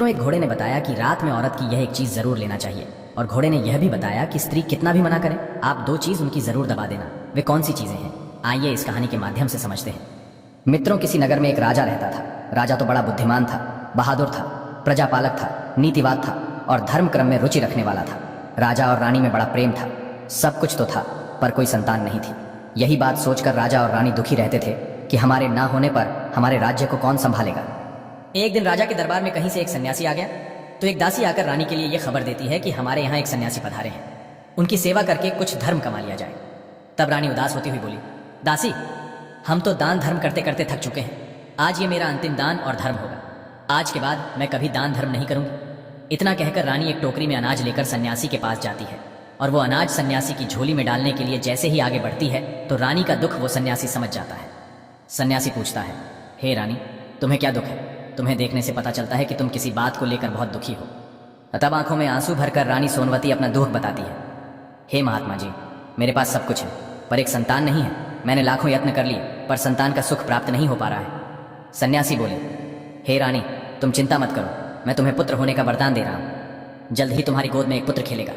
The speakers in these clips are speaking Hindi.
मित्रों, एक घोड़े ने बताया कि रात में औरत की यह एक चीज जरूर लेना चाहिए, और घोड़े ने यह भी बताया कि स्त्री कितना भी मना करे, आप दो चीज उनकी जरूर दबा देना। वे कौन सी चीजें हैं, आइए इस कहानी के माध्यम से समझते हैं। मित्रों, किसी नगर में एक राजा रहता था। राजा तो बड़ा बुद्धिमान था, बहादुर था, प्रजापालक था, नीतिवाद था और धर्म क्रम में रुचि रखने वाला था। राजा और रानी में बड़ा प्रेम था, सब कुछ तो था, पर कोई संतान नहीं थी। यही बात सोचकर राजा और रानी दुखी रहते थे कि हमारे ना होने पर हमारे राज्य को कौन संभालेगा। एक दिन राजा के दरबार में कहीं से एक सन्यासी आ गया, तो एक दासी आकर रानी के लिए यह खबर देती है कि हमारे यहाँ एक सन्यासी पधारे हैं, उनकी सेवा करके कुछ धर्म कमा लिया जाए। तब रानी उदास होती हुई बोली, दासी, हम तो दान धर्म करते करते थक चुके हैं, आज ये मेरा अंतिम दान और धर्म होगा। आज के बाद मैं कभी दान धर्म नहीं करूंगी। इतना कहकर रानी एक टोकरी में अनाज लेकर सन्यासी के पास जाती है, और वो अनाज सन्यासी की झोली में डालने के लिए जैसे ही आगे बढ़ती है तो रानी का दुख वो सन्यासी समझ जाता है। सन्यासी पूछता है, हे रानी, तुम्हें क्या दुख है? तुम्हें देखने से पता चलता है कि तुम किसी बात को लेकर बहुत दुखी हो। तब आंखों में आंसू भरकर रानी सोनवती अपना दुख बताती है। हे महात्मा जी, मेरे पास सब कुछ है, पर एक संतान नहीं है। मैंने लाखों यत्न कर लिए, पर संतान का सुख प्राप्त नहीं हो पा रहा है। सन्यासी बोले, हे रानी, तुम चिंता मत करो, मैं तुम्हें पुत्र होने का वरदान दे रहा हूं। जल्द ही तुम्हारी गोद में एक पुत्र खेलेगा,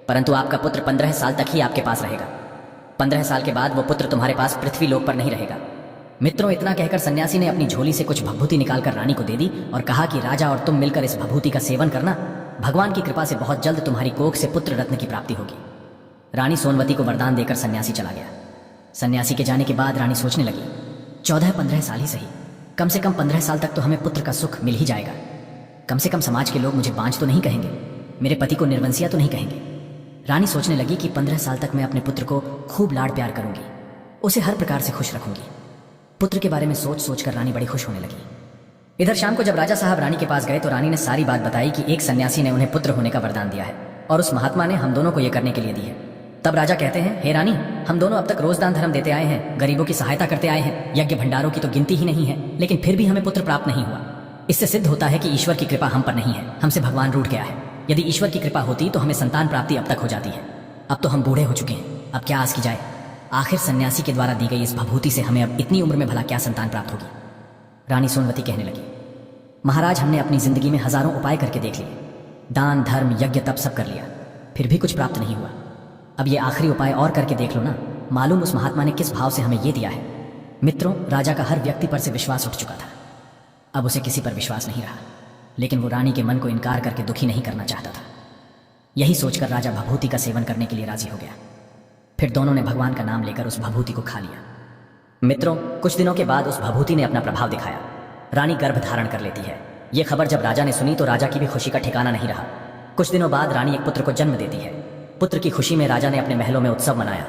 परंतु आपका पुत्र 15 साल तक ही आपके पास रहेगा। 15 साल के बाद वो पुत्र तुम्हारे पास पृथ्वी लोक पर नहीं रहेगा। मित्रों, इतना कहकर सन्यासी ने अपनी झोली से कुछ भभूति निकालकर रानी को दे दी और कहा कि राजा और तुम मिलकर इस भभूति का सेवन करना, भगवान की कृपा से बहुत जल्द तुम्हारी कोख से पुत्र रत्न की प्राप्ति होगी। रानी सोनवती को वरदान देकर सन्यासी चला गया। सन्यासी के जाने के बाद रानी सोचने लगी, 14-15 साल ही सही, कम से कम 15 साल तक तो हमें पुत्र का सुख मिल ही जाएगा। कम से कम समाज के लोग मुझे बांझ तो नहीं कहेंगे, मेरे पति को निर्वंशिया तो नहीं कहेंगे। रानी सोचने लगी कि 15 साल तक मैं अपने पुत्र को खूब लाड़ प्यार करूंगी, उसे हर प्रकार से खुश रखूंगी। पुत्र के बारे में सोच सोचकर रानी बड़ी खुश होने लगी। इधर शाम को जब राजा साहब रानी के पास गए तो रानी ने सारी बात बताई कि एक सन्यासी ने उन्हें पुत्र होने का वरदान दिया है और उस महात्मा ने हम दोनों को यह करने के लिए दी है। तब राजा कहते हैं, हे रानी, हम दोनों अब तक रोज दान धर्म देते आए हैं, गरीबों की सहायता करते आए हैं, यज्ञ भंडारों की तो गिनती ही नहीं है, लेकिन फिर भी हमें पुत्र प्राप्त नहीं हुआ। इससे सिद्ध होता है कि ईश्वर की कृपा हम पर नहीं है, हमसे भगवान रूठ गया है। यदि ईश्वर की कृपा होती तो हमें संतान प्राप्ति अब तक हो जाती है। अब तो हम बूढ़े हो चुके हैं, अब क्या आस की जाए। आखिर सन्यासी के द्वारा दी गई इस भभूति से हमें अब इतनी उम्र में भला क्या संतान प्राप्त होगी। रानी सोनवती कहने लगी, महाराज, हमने अपनी जिंदगी में हजारों उपाय करके देख लिए, दान धर्म यज्ञ तप सब कर लिया, फिर भी कुछ प्राप्त नहीं हुआ। अब ये आखिरी उपाय और करके देख लो ना, मालूम उस महात्मा ने किस भाव से हमें ये दिया है। मित्रों, राजा का हर व्यक्ति पर से विश्वास उठ चुका था, अब उसे किसी पर विश्वास नहीं रहा, लेकिन वो रानी के मन को इनकार करके दुखी नहीं करना चाहता था। यही सोचकर राजा भभूति का सेवन करने के लिए राजी हो गया। फिर दोनों ने भगवान का नाम लेकर उस भभूति को खा लिया। मित्रों, कुछ दिनों के बाद उस भभूति ने अपना प्रभाव दिखाया। रानी गर्भ धारण कर लेती है। यह खबर जब राजा ने सुनी तो राजा की भी खुशी का ठिकाना नहीं रहा। कुछ दिनों बाद रानी एक पुत्र को जन्म देती है। पुत्र की खुशी में राजा ने अपने महलों में उत्सव मनाया,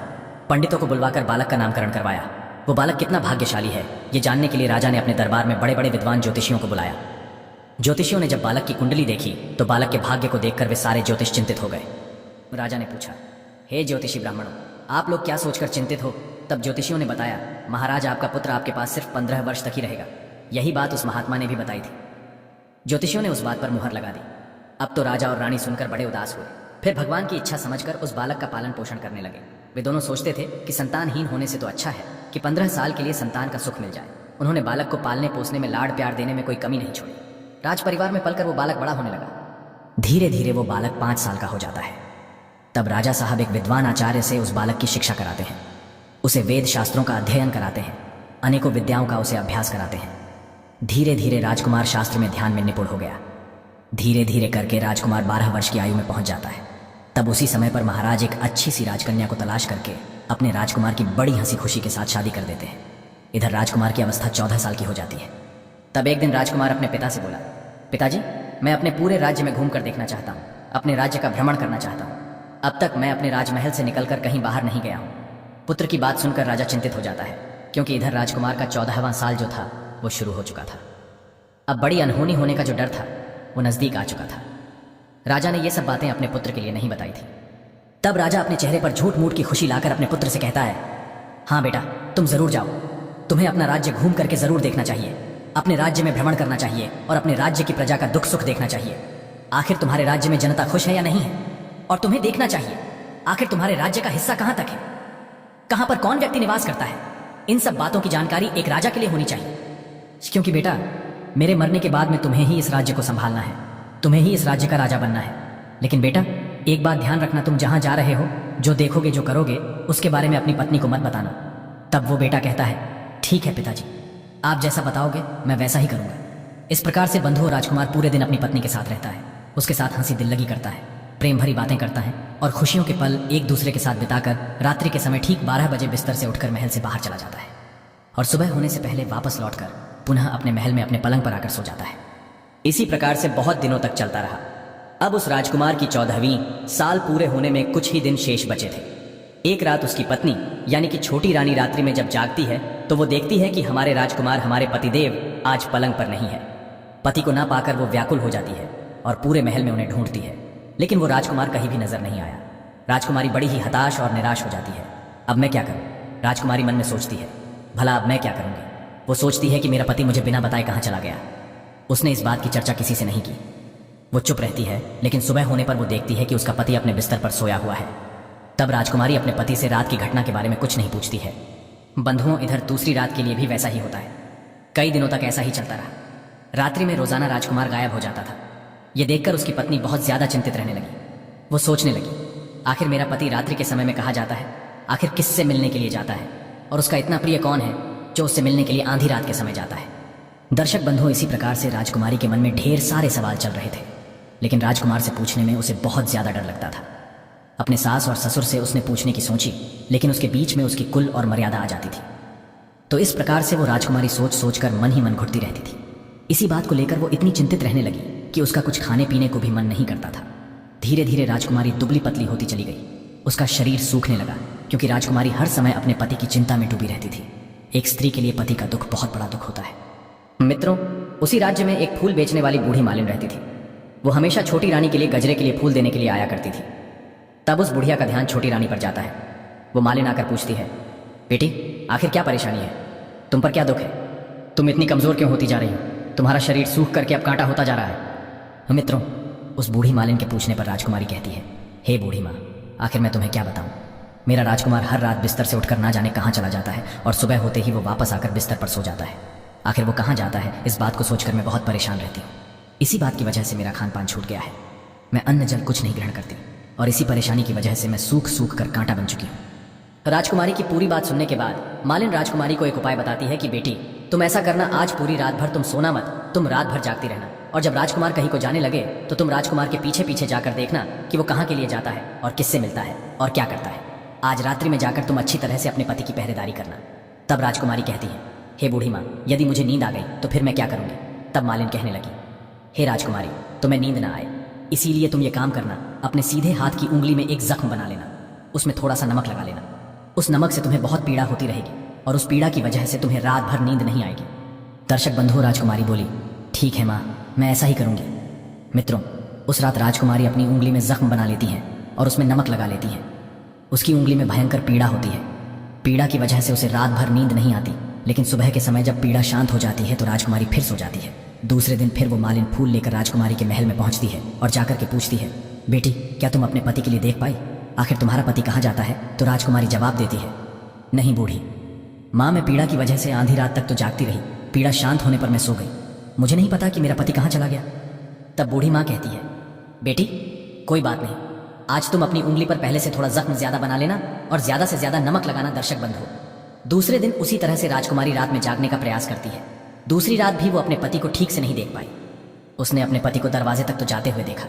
पंडितों को बुलवाकर बालक का नामकरण करवाया। वो बालक कितना भाग्यशाली है ये जानने के लिए राजा ने अपने दरबार में बड़े बड़े विद्वान ज्योतिषियों को बुलाया। ज्योतिषियों ने जब बालक की कुंडली देखी तो बालक के भाग्य को देखकर वे सारे ज्योतिष चिंतित हो गए। राजा ने पूछा, हे ज्योतिषी ब्राह्मणों, आप लोग क्या सोचकर चिंतित हो? तब ज्योतिषियों ने बताया, महाराज, आपका पुत्र आपके पास सिर्फ 15 वर्ष तक ही रहेगा। यही बात उस महात्मा ने भी बताई थी। ज्योतिषियों ने उस बात पर मुहर लगा दी। अब तो राजा और रानी सुनकर बड़े उदास हुए। फिर भगवान की इच्छा समझकर उस बालक का पालन पोषण करने लगे। वे दोनों सोचते थे कि संतानहीन होने से तो अच्छा है कि 15 साल के लिए संतान का सुख मिल जाए। उन्होंने बालक को पालने पोसने में लाड़ प्यार देने में कोई कमी नहीं छोड़ी। राज परिवार में पलकर वो बालक बड़ा होने लगा। धीरे धीरे वो बालक 5 साल का हो जाता है। तब राजा साहब एक विद्वान आचार्य से उस बालक की शिक्षा कराते हैं, उसे वेद शास्त्रों का अध्ययन कराते हैं, अनेकों विद्याओं का उसे अभ्यास कराते हैं। धीरे धीरे राजकुमार शास्त्र में ध्यान में निपुण हो गया। धीरे धीरे करके राजकुमार 12 वर्ष की आयु में पहुंच जाता है। तब उसी समय पर महाराज एक अच्छी सी राजकन्या को तलाश करके अपने राजकुमार की बड़ी हंसी खुशी के साथ शादी कर देते हैं। इधर राजकुमार की अवस्था 14 साल की हो जाती है। तब एक दिन राजकुमार अपने पिता से बोला, पिताजी, मैं अपने पूरे राज्य में घूमकर देखना चाहता हूँ, अपने राज्य का भ्रमण करना चाहता हूँ। अब तक मैं अपने राजमहल से निकलकर कहीं बाहर नहीं गया हूँ। पुत्र की बात सुनकर राजा चिंतित हो जाता है, क्योंकि इधर राजकुमार का 14वां साल जो था वो शुरू हो चुका था। अब बड़ी अनहोनी होने का जो डर था वो नजदीक आ चुका था। राजा ने ये सब बातें अपने पुत्र के लिए नहीं बताई थी। तब राजा अपने चेहरे पर झूठ मूठ की खुशी लाकर अपने पुत्र से कहता है, हाँ बेटा, तुम जरूर जाओ, तुम्हें अपना राज्य घूम करके जरूर देखना चाहिए, अपने राज्य में भ्रमण करना चाहिए और अपने राज्य की प्रजा का दुख सुख देखना चाहिए। आखिर तुम्हारे राज्य में जनता खुश है या नहीं है, और तुम्हें देखना चाहिए आखिर तुम्हारे राज्य का हिस्सा कहां तक है, कहां पर कौन व्यक्ति निवास करता है। इन सब बातों की जानकारी एक राजा के लिए होनी चाहिए, क्योंकि बेटा, मेरे मरने के बाद में तुम्हें ही इस राज्य को संभालना है, तुम्हें ही इस राज्य का राजा बनना है। लेकिन बेटा, एक बात ध्यान रखना, तुम जहां जा रहे हो, जो देखोगे, जो करोगे, उसके बारे में अपनी पत्नी को मत बताना। तब वो बेटा कहता है, ठीक है पिताजी, आप जैसा बताओगे मैं वैसा ही करूंगा। इस प्रकार से बंधु और राजकुमार पूरे दिन अपनी पत्नी के साथ रहता है, उसके साथ हंसी दिल्लगी करता है, प्रेम भरी बातें करता है और खुशियों के पल एक दूसरे के साथ बिताकर रात्रि के समय ठीक 12 बजे बिस्तर से उठकर महल से बाहर चला जाता है और सुबह होने से पहले वापस लौटकर पुनः अपने महल में अपने पलंग पर आकर सो जाता है। इसी प्रकार से बहुत दिनों तक चलता रहा। अब उस राजकुमार की 14वीं साल पूरे होने में कुछ ही दिन शेष बचे थे। एक रात उसकी पत्नी यानी कि छोटी रानी रात्रि में जब जागती है तो वो देखती है कि हमारे राजकुमार, हमारे पतिदेव आज पलंग पर नहीं है। पति को ना पाकर वो व्याकुल हो जाती है और पूरे महल में उन्हें ढूंढती है, लेकिन वो राजकुमार कहीं भी नजर नहीं आया। राजकुमारी बड़ी ही हताश और निराश हो जाती है। अब मैं क्या करूं? राजकुमारी मन में सोचती है, भला अब मैं क्या करूंगी? वो सोचती है कि मेरा पति मुझे बिना बताए कहां चला गया। उसने इस बात की चर्चा किसी से नहीं की। वो चुप रहती है, लेकिन सुबह होने पर वो देखती है कि उसका पति अपने बिस्तर पर सोया हुआ है। तब राजकुमारी अपने पति से रात की घटना के बारे में कुछ नहीं पूछती है। बंधुओं, इधर दूसरी रात के लिए भी वैसा ही होता है। कई दिनों तक ऐसा ही चलता रहा। रात्रि में रोजाना राजकुमार गायब हो जाता था। यह देखकर उसकी पत्नी बहुत ज्यादा चिंतित रहने लगी। वो सोचने लगी, आखिर मेरा पति रात्रि के समय में कहाँ जाता है? आखिर किससे मिलने के लिए जाता है? और उसका इतना प्रिय कौन है जो उससे मिलने के लिए आधी रात के समय जाता है? दर्शक बंधुओं, इसी प्रकार से राजकुमारी के मन में ढेर सारे सवाल चल रहे थे, लेकिन राजकुमार से पूछने में उसे बहुत ज्यादा डर लगता था। अपने सास और ससुर से उसने पूछने की सोची, लेकिन उसके बीच में उसकी कुल और मर्यादा आ जाती थी। तो इस प्रकार से वो राजकुमारी सोच सोच कर मन ही मन घुटती रहती थी। इसी बात को लेकर वो इतनी चिंतित रहने लगी कि उसका कुछ खाने पीने को भी मन नहीं करता था। धीरे धीरे राजकुमारी दुबली पतली होती चली गई। उसका शरीर सूखने लगा, क्योंकि राजकुमारी हर समय अपने पति की चिंता में डूबी रहती थी। एक स्त्री के लिए पति का दुख बहुत बड़ा दुख होता है। मित्रों, उसी राज्य में एक फूल बेचने वाली बूढ़ी मालिन रहती थी। वो हमेशा छोटी रानी के लिए गजरे के लिए फूल देने के लिए आया करती थी। तब उस बुढ़िया का ध्यान छोटी रानी पर जाता है। वो मालिन आकर पूछती है, बेटी, आखिर क्या परेशानी है? तुम पर क्या दुख है? तुम इतनी कमजोर क्यों होती जा रही हो? तुम्हारा शरीर सूख करके अब कांटा होता जा रहा है। मित्रों, उस बूढ़ी मालिन के पूछने पर राजकुमारी कहती है, हे बूढ़ी माँ, आखिर मैं तुम्हें क्या बताऊं? मेरा राजकुमार हर रात बिस्तर से उठकर ना जाने कहाँ चला जाता है और सुबह होते ही वो वापस आकर बिस्तर पर सो जाता है। आखिर वो कहाँ जाता है, इस बात को सोचकर मैं बहुत परेशान रहती हूँ। इसी बात की वजह से मेरा खान पान छूट गया है। मैं अन्न जल कुछ नहीं ग्रहण करती और इसी परेशानी की वजह से मैं सूख सूख कर कांटा बन चुकी हूँ। राजकुमारी की पूरी बात सुनने के बाद मालिन राजकुमारी को एक उपाय बताती है कि बेटी, तुम ऐसा करना, आज पूरी रात भर तुम सोना मत, तुम रात भर जागती रहना, और जब राजकुमार कहीं को जाने लगे तो तुम राजकुमार के पीछे पीछे जाकर देखना कि वो कहाँ के लिए जाता है और किससे मिलता है और क्या करता है। आज रात्रि में जाकर तुम अच्छी तरह से अपने पति की पहरेदारी करना। तब राजकुमारी कहती है, हे बूढ़ी माँ, यदि मुझे नींद आ गई तो फिर मैं क्या करूंगी? तब मालिन कहने लगी, हे राजकुमारी, तुम्हें नींद ना आए, इसीलिए तुम ये काम करना, अपने सीधे हाथ की उंगली में एक जख्म बना लेना, उसमें थोड़ा सा नमक लगा लेना। उस नमक से तुम्हें बहुत पीड़ा होती रहेगी और उस पीड़ा की वजह से तुम्हें रात भर नींद नहीं आएगी। दर्शक बंधु, राजकुमारी बोली, ठीक है माँ, मैं ऐसा ही करूंगी। मित्रों, उस रात राजकुमारी अपनी उंगली में जख्म बना लेती हैं और उसमें नमक लगा लेती हैं। उसकी उंगली में भयंकर पीड़ा होती है। पीड़ा की वजह से उसे रात भर नींद नहीं आती, लेकिन सुबह के समय जब पीड़ा शांत हो जाती है तो राजकुमारी फिर सो जाती है। दूसरे दिन फिर वो मालिन फूल लेकर राजकुमारी के महल में पहुंचती है और जाकर के पूछती है, बेटी, क्या तुम अपने पति के लिए देख पाई? आखिर तुम्हारा पति कहाँ जाता है? तो राजकुमारी जवाब देती है, नहीं बूढ़ी माँ, मैं पीड़ा की वजह से आधी रात तक तो जागती रही, पीड़ा शांत होने पर मैं सो गई, मुझे नहीं पता कि मेरा पति कहाँ चला गया। तब बूढ़ी माँ कहती है, बेटी, कोई बात नहीं, आज तुम अपनी उंगली पर पहले से थोड़ा जख्म ज्यादा बना लेना और ज्यादा से ज्यादा नमक लगाना। दर्शक बंधु, दूसरे दिन उसी तरह से राजकुमारी रात में जागने का प्रयास करती है। दूसरी रात भी वो अपने पति को ठीक से नहीं देख पाई। उसने अपने पति को दरवाजे तक तो जाते हुए देखा,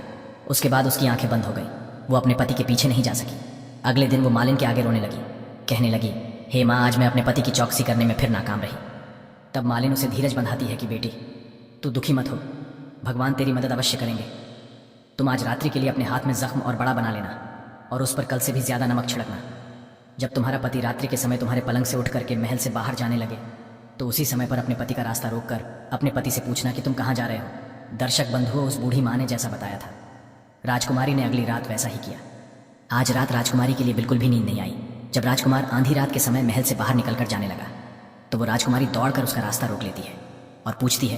उसके बाद उसकी आंखें बंद हो गई। वो अपने पति के पीछे नहीं जा सकी। अगले दिन वो मालिन के आगे रोने लगी, कहने लगी, हे माँ, आज मैं अपने पति की चौकसी करने में फिर नाकाम रही। तब मालिन उसे धीरज बंधाती है कि बेटी, तू दुखी मत हो, भगवान तेरी मदद अवश्य करेंगे। तुम आज रात्रि के लिए अपने हाथ में जख्म और बड़ा बना लेना और उस पर कल से भी ज्यादा नमक छिड़कना। जब तुम्हारा पति रात्रि के समय तुम्हारे पलंग से उठ करके महल से बाहर जाने लगे तो उसी समय पर अपने पति का रास्ता रोककर अपने पति से पूछना कि तुम कहाँ जा रहे हो। दर्शक बंधुओं, उस बूढ़ी माँ ने जैसा बताया था, राजकुमारी ने अगली रात वैसा ही किया। आज रात राजकुमारी के लिए बिल्कुल भी नींद नहीं आई। जब राजकुमार आधी रात के समय महल से बाहर निकलकर जाने लगा तो वो राजकुमारी दौड़कर उसका रास्ता रोक लेती है और पूछती है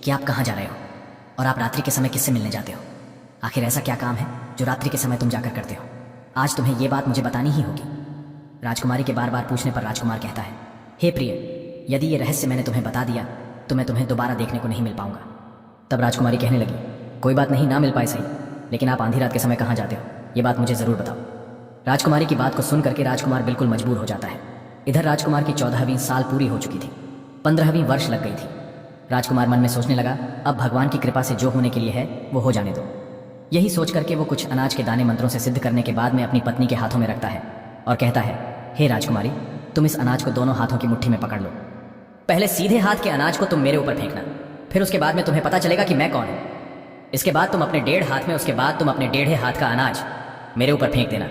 कि आप कहाँ जा रहे हो और आप रात्रि के समय किससे मिलने जाते हो? आखिर ऐसा क्या काम है जो रात्रि के समय तुम जाकर करते हो? आज तुम्हें ये बात मुझे बतानी ही होगी। राजकुमारी के बार बार पूछने पर राजकुमार कहता है, हे प्रिय, यदि ये रहस्य मैंने तुम्हें बता दिया तो मैं तुम्हें दोबारा देखने को नहीं मिल पाऊंगा। तब राजकुमारी कहने लगी, कोई बात नहीं, ना मिल पाए सही, लेकिन आप आधी रात के समय कहाँ जाते हो, ये बात मुझे ज़रूर बताओ। राजकुमारी की बात को सुन करके राजकुमार बिल्कुल मजबूर हो जाता है। इधर राजकुमार की 14वीं साल पूरी हो चुकी थी, 15वीं वर्ष लग गई थी। राजकुमार मन में सोचने लगा, अब भगवान की कृपा से जो होने के लिए है वो हो जाने दो। यही सोच करके वो कुछ अनाज के दाने मंत्रों से सिद्ध करने के बाद में अपनी पत्नी के हाथों में रखता है और कहता है, हे राजकुमारी, तुम इस अनाज को दोनों हाथों की मुट्ठी में पकड़ लो। पहले सीधे हाथ के अनाज को तुम मेरे ऊपर फेंकना, फिर उसके बाद में तुम्हें पता चलेगा कि मैं कौन हूं। इसके बाद तुम अपने 1.5 हाथ में, उसके बाद तुम अपने 1.5 हाथ का अनाज मेरे ऊपर फेंक देना।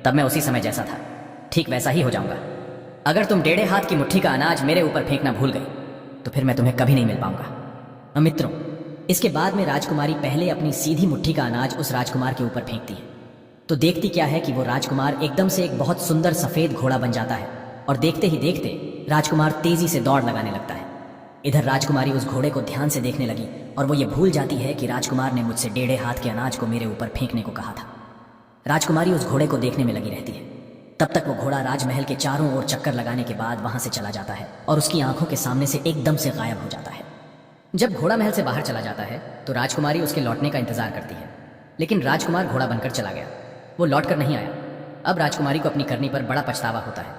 तब मैं उसी समय जैसा था ठीक वैसा ही हो जाऊंगा। अगर तुम 1.5 हाथ की मुट्ठी का अनाज मेरे ऊपर फेंकना भूल गई तो फिर मैं तुम्हें कभी नहीं मिल पाऊंगा। मित्रों, इसके बाद में राजकुमारी पहले अपनी सीधी मुट्ठी का अनाज उस राजकुमार के ऊपर फेंकती है तो देखती क्या है कि वो राजकुमार एकदम से एक बहुत सुंदर सफेद घोड़ा बन जाता है और देखते ही देखते राजकुमार तेजी से दौड़ लगाने लगता है। इधर राजकुमारी उस घोड़े को ध्यान से देखने लगी और वो ये भूल जाती है कि राजकुमार ने मुझसे 1.5 हाथ के अनाज को मेरे ऊपर फेंकने को कहा था। राजकुमारी उस घोड़े को देखने में लगी रहती है। तब तक वो घोड़ा राजमहल के चारों ओर चक्कर लगाने के बाद वहां से चला जाता है और उसकी आंखों के सामने से एकदम से गायब हो जाता है। जब घोड़ा महल से बाहर चला जाता है तो राजकुमारी उसके लौटने का इंतजार करती है, लेकिन राजकुमार घोड़ा बनकर चला गया, वो लौट कर नहीं आया। अब राजकुमारी को अपनी करनी पर बड़ा पछतावा होता है।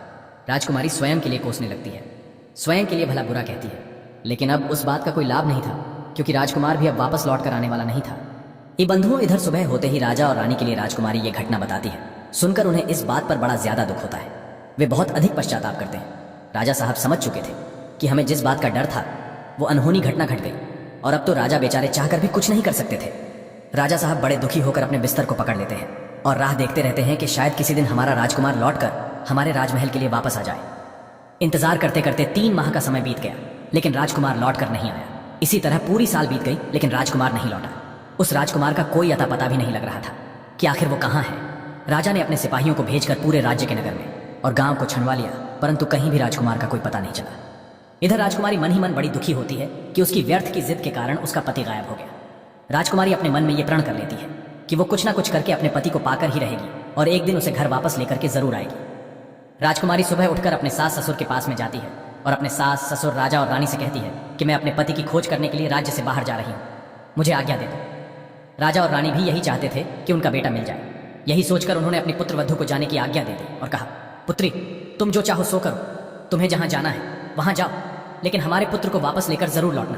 राजकुमारी स्वयं के लिए कोसने लगती है, स्वयं के लिए भला बुरा कहती है, लेकिन अब उस बात का कोई लाभ नहीं था क्योंकि राजकुमार भी अब वापस लौट कर आने वाला नहीं था। ये बंधुओं, इधर सुबह होते ही राजा और रानी के लिए राजकुमारी ये घटना बताती है। सुनकर उन्हें इस बात पर बड़ा ज्यादा दुख होता है, वे बहुत अधिक पश्चाताप करते हैं। राजा साहब समझ चुके थे कि हमें जिस बात का डर था वो अनहोनी घटना घट गई और अब तो राजा बेचारे चाहकर भी कुछ नहीं कर सकते थे। राजा साहब बड़े दुखी होकर अपने बिस्तर को पकड़ लेते हैं और राह देखते रहते हैं कि शायद किसी दिन हमारा राजकुमार लौटकर हमारे राजमहल के लिए वापस आ जाए। इंतजार करते करते 3 माह का समय बीत गया, लेकिन राजकुमार लौटकर नहीं आया। इसी तरह पूरी साल बीत गई, लेकिन राजकुमार नहीं लौटा। उस राजकुमार का कोई अता पता भी नहीं लग रहा था कि आखिर वो कहाँ है। राजा ने अपने सिपाहियों को भेजकर पूरे राज्य के नगर में और गांव को छनवा लिया, परंतु कहीं भी राजकुमार का कोई पता नहीं चला। इधर राजकुमारी मन ही मन बड़ी दुखी होती है कि उसकी व्यर्थ की जिद के कारण उसका पति गायब हो गया। राजकुमारी अपने मन में यह प्रण कर लेती है कि वो कुछ ना कुछ करके अपने पति को पाकर ही रहेगी और एक दिन उसे घर वापस लेकर के जरूर आएगी। राजकुमारी सुबह उठकर अपने सास ससुर के पास में जाती है और अपने सास ससुर, राजा और रानी से कहती है कि मैं अपने पति की खोज करने के लिए राज्य से बाहर जा रही हूँ, मुझे आज्ञा दे दो। राजा और रानी भी यही चाहते थे कि उनका बेटा मिल जाए। यही सोचकर उन्होंने अपनी पुत्र वधू को जाने की आज्ञा दे दी और कहा, पुत्री, तुम जो चाहो सो करो, तुम्हें जहां जाना है वहां जाओ, लेकिन हमारे पुत्र को वापस लेकर जरूर लौटना,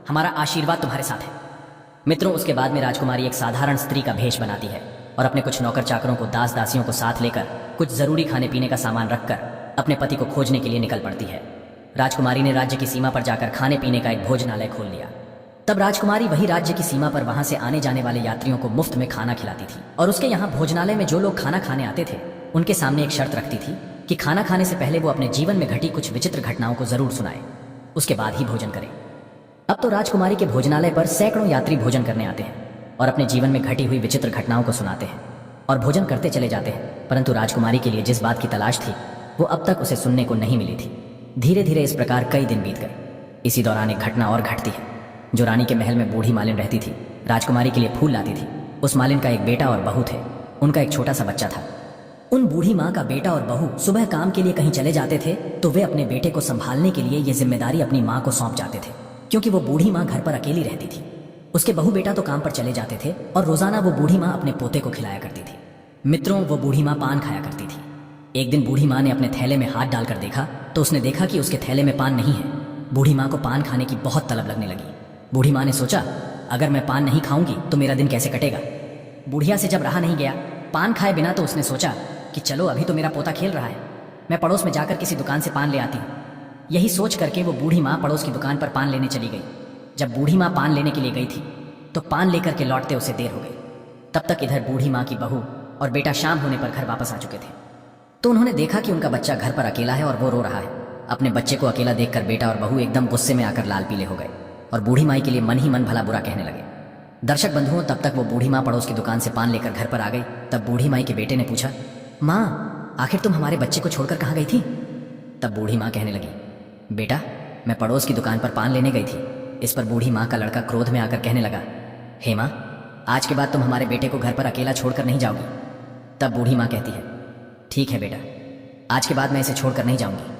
हमारा आशीर्वाद तुम्हारे साथ है। मित्रों, उसके बाद में राजकुमारी एक साधारण स्त्री का भेष बनाती है और अपने कुछ नौकर चाकरों को, दास दासियों को साथ लेकर कुछ जरूरी खाने पीने का सामान रखकर अपने पति को खोजने के लिए निकल पड़ती है। राजकुमारी ने राज्य की सीमा पर जाकर खाने पीने का एक भोजनालय खोल लिया। तब राजकुमारी वही राज्य की सीमा पर वहां से आने जाने वाले यात्रियों को मुफ्त में खाना खिलाती थी और उसके यहाँ भोजनालय में जो लोग खाना खाने आते थे उनके सामने एक शर्त रखती थी कि खाना खाने से पहले वो अपने जीवन में घटी कुछ विचित्र घटनाओं को जरूर सुनाए, उसके बाद ही भोजन करें। अब तो राजकुमारी के भोजनालय पर सैकड़ों यात्री भोजन करने आते हैं और अपने जीवन में घटी हुई विचित्र घटनाओं को सुनाते हैं और भोजन करते चले जाते हैं, परंतु राजकुमारी के लिए जिस बात की तलाश थी वो अब तक उसे सुनने को नहीं मिली थी। धीरे धीरे इस प्रकार कई दिन बीत गए। इसी दौरान एक घटना और घटती है। जो रानी के महल में बूढ़ी मालिन रहती थी, राजकुमारी के लिए फूल लाती थी। उस मालिन का एक बेटा और बहू थे, उनका एक छोटा सा बच्चा था। उन बूढ़ी माँ का बेटा और बहू सुबह काम के लिए कहीं चले जाते थे तो वे अपने बेटे को संभालने के लिए ये जिम्मेदारी अपनी माँ को सौंप जाते थे, क्योंकि वो बूढ़ी माँ घर पर अकेली रहती थी। उसके बहू बेटा तो काम पर चले जाते थे और रोजाना वो बूढ़ी माँ अपने पोते को खिलाया करती थी। मित्रों, वो बूढ़ी माँ पान खाया करती थी। एक दिन बूढ़ी माँ ने अपने थैले में हाथ डालकर देखा तो उसने देखा कि उसके थैले में पान नहीं है। बूढ़ी माँ को पान खाने की बहुत तलब लगने लगी। बूढ़ी माँ ने सोचा, अगर मैं पान नहीं खाऊंगी तो मेरा दिन कैसे कटेगा। बुढ़िया से जब रहा नहीं गया पान खाए बिना, तो उसने सोचा कि चलो अभी तो मेरा पोता खेल रहा है, मैं पड़ोस में जाकर किसी दुकान से पान ले आती हूँ। यही सोच करके वो बूढ़ी माँ पड़ोस की दुकान पर पान लेने चली गई। जब बूढ़ी माँ पान लेने के लिए गई थी तो पान लेकर के लौटते उसे देर हो गई। तब तक इधर बूढ़ी माँ की बहू और बेटा शाम होने पर घर वापस आ चुके थे। तो उन्होंने देखा कि उनका बच्चा घर पर अकेला है और वो रो रहा है। अपने बच्चे को अकेला देखकर बेटा और बहू एकदम गुस्से में आकर लाल पीले हो गए और बूढ़ी माई के लिए मन ही मन भला बुरा कहने लगे। दर्शक बंधुओं, तब तक वो बूढ़ी माँ पड़ोस की दुकान से पान लेकर घर पर आ गई। तब बूढ़ी माई के बेटे ने पूछा, माँ, आखिर तुम हमारे बच्चे को छोड़कर कहाँ गई थी। तब बूढ़ी माँ कहने लगी, बेटा, मैं पड़ोस की दुकान पर पान लेने गई थी। इस पर बूढ़ी माँ का लड़का क्रोध में आकर कहने लगा, हे माँ, आज के बाद तुम हमारे बेटे को घर पर अकेला छोड़कर नहीं जाओगी। तब बूढ़ी माँ कहती है, ठीक है बेटा, आज के बाद मैं इसे छोड़कर नहीं जाऊंगी।